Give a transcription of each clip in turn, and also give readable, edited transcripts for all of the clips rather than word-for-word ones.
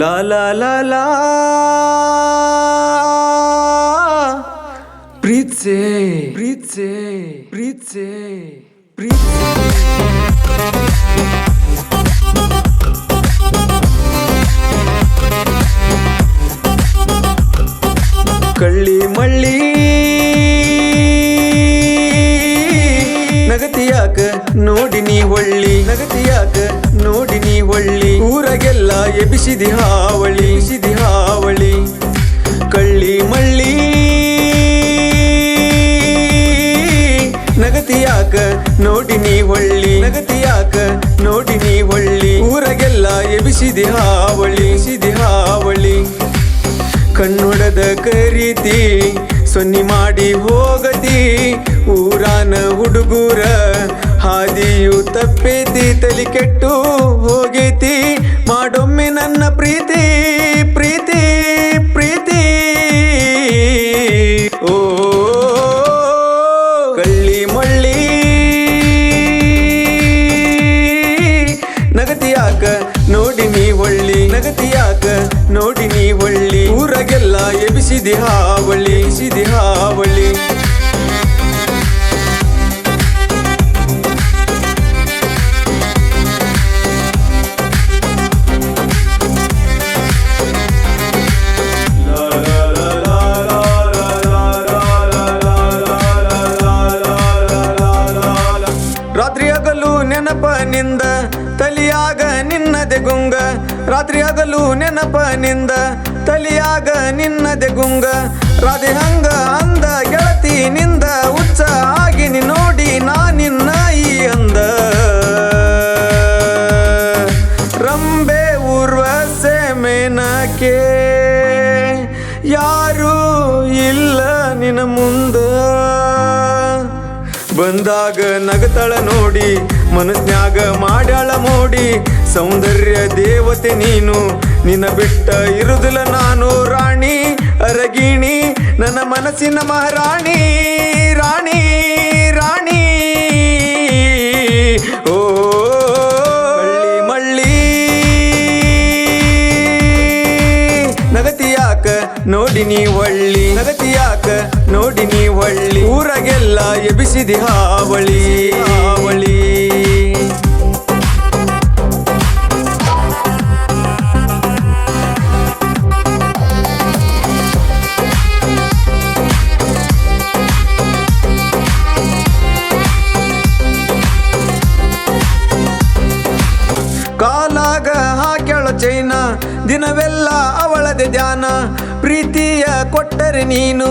ಲಾ ಲಾ ಲಾ ಲಾ ಪ್ರೀತ್ಸೆ ಪ್ರೀತ್ಸೆ ಪ್ರೀತ್ಸೆ ಪ್ರೀತ್ಸೆ ಕಳ್ಳಿ ಮಳ್ಳಿ ನಗತಿಯಾಕ ನೋಡಿ ನೀ ಹೊಳ್ಳಿ ನಗತಿಯಾಕ ನೋಡಿ ನೀ ಹೊಳ್ಳಿ ಊರಗೆಲ್ಲ ಎಬಿಸಿದಿ ಹಾವಳಿ ಕಳ್ಳಿ ಮಳ್ಳಿ ನಗತಿಯಾಕ ನೋಡಿ ನೀ ಹೊಳ್ಳಿ ನಗತಿಯಾಕ ನೋಡಿ ನೀ ಹೊಳ್ಳಿ ಊರಗೆಲ್ಲ ಎಬಿಸಿದಿ ಹಾವಳಿ ಕಣ್ಣೊಡದ ಕರೀತಿ ಸೊನ್ನಿ ಮಾಡಿ ಹೋಗತಿ ಊರಾನ ಹುಡುಗೂರ ಹಾದಿಯು ತಪ್ಪೇತಿ ತಲಿ ಕೆಟ್ಟು ಹೋಗೈತಿ ಮಾಡೊಮ್ಮೆ ನನ್ನ ಪ್ರೀತಿ ಪ್ರೀತಿ ಪ್ರೀತಿ ಓ ಕಳ್ಳಿ ಮಳ್ಳಿ ನಗತಿಯಾಕ ನೋಡಿ ನೀ ಹೊಳ್ಳಿ ನಗತಿಯಾಕ ನೋಡಿ ನೀ ಹೊಳ್ಳಿ ಊರಗೆಲ್ಲ ಎಬಿಸಿದಿ ಹಾವಳಿ ರಾತ್ರಿ ಹಗಲು ನೆನಪನಿಂದ ತಲಿಯಾಗ ನಿನ್ನದೆ ಗುಂಗ ರಾತ್ರಿ ಹಗಲು ನೆನಪನಿಂದ ತಲಿಯಾಗ ನಿನ್ನದೆ ಗುಂಗ ರಾಧೆ ಹಂಗ ಅಂದ ಗೆಳತಿ ನಿಂದ ಹುಚ್ಚ ಆಗಿನಿ ನೋಡಿ ನಾನಿನ್ನ ಈ ಅಂದ ರಂಬೆ ಊರ್ವಸೆ ಮೇನಕೆ ಯಾರು ಇಲ್ಲ ನಿನ್ನ ಮುಂದ ಬಂದಾಗ ನಗತಳ ನೋಡಿ ಮನಸ್ನ್ಯಾಗ ಮಾಡ್ಯಾಳ ಮೋಡಿ ಸೌಂದರ್ಯ ದೇವತೆ ನೀನು ನಿನ್ನ ಬಿಟ್ಟ ಇರುದಿಲ್ಲ ನಾನು ರಾಣಿ ಅರಗಿಣಿ ನನ್ನ ಮನಸ್ಸಿನ ಮಹಾರಾಣಿ ರಾಣಿ ರಾಣಿ ಓ ಕಳ್ಳಿ ಮಳ್ಳಿ ನಗತಿಯಾಕ ನೋಡಿ ನೀ ಹೊಳ್ಳಿ ನಗತಿಯಾಕ ನೋಡಿ ನೀ ಹೊಳ್ಳಿ ಊರಗೆಲ್ಲ ಎಬಿಸಿದಿ ಹಾವಳಿ ಕಾಲಾಗ ಹಾಕ್ಯಾಳ ಚೈನ ದಿನವೆಲ್ಲ ಅವಳದೆ ಧ್ಯಾನ ಪ್ರೀತಿಯ ಕೊಟ್ಟರೆ ನೀನು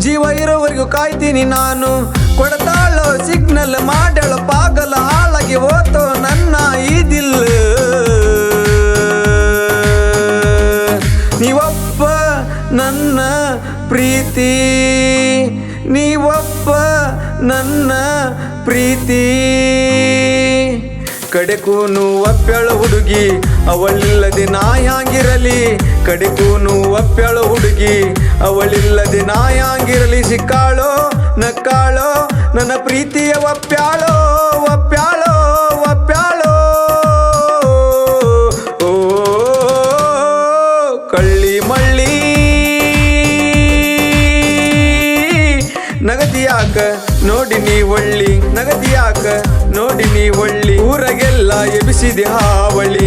ಜೀವ ಇರೋವರೆಗೂ ಕಾಯ್ತೀನಿ ನಾನು ಕೊಡತಾಳೋ ಸಿಗ್ನಲ್ ಮಾಡ್ಯಾಳ ಪಾಗಲ ಹಾಳಾಗಿ ಹೋತೋ ನನ್ನ ಈ ದಿಲ್ ನೀವಪ್ಪ ನನ್ನ ಪ್ರೀತಿ ನೀವಪ್ಪ ನನ್ನ ಪ್ರೀತಿ ಕಡೆಕೂನು ಒಪ್ಪ್ಯಾಳ ಹುಡುಗಿ ಅವಳಿಲ್ಲದೆ ನಾ ಹ್ಯಾಂಗಿರಲಿ ಕಡೆಕೂನು ಒಪ್ಪ್ಯಾಳ ಹುಡುಗಿ ಅವಳಿಲ್ಲದೆ ನಾ ಹ್ಯಾಂಗಿರಲಿ ಸಿಕ್ಕಾಳೋ ನಕ್ಕಾಳೋ ನನ್ನ ಪ್ರೀತಿಯ ಒಪ್ಪ್ಯಾಳೋ ಓ ಕಳ್ಳಿ ಮಳ್ಳಿ ನಗತಿಯಾಕ ನೋಡಿ ನೀ ಹೊಳ್ಳಿ ನಗತಿಯಾಕ ನೋಡಿ ನೀ ಹೊಳ್ಳಿ ಊರಗೆಲ್ಲ ಎಬಿಸಿದಿ ಹಾವಳಿ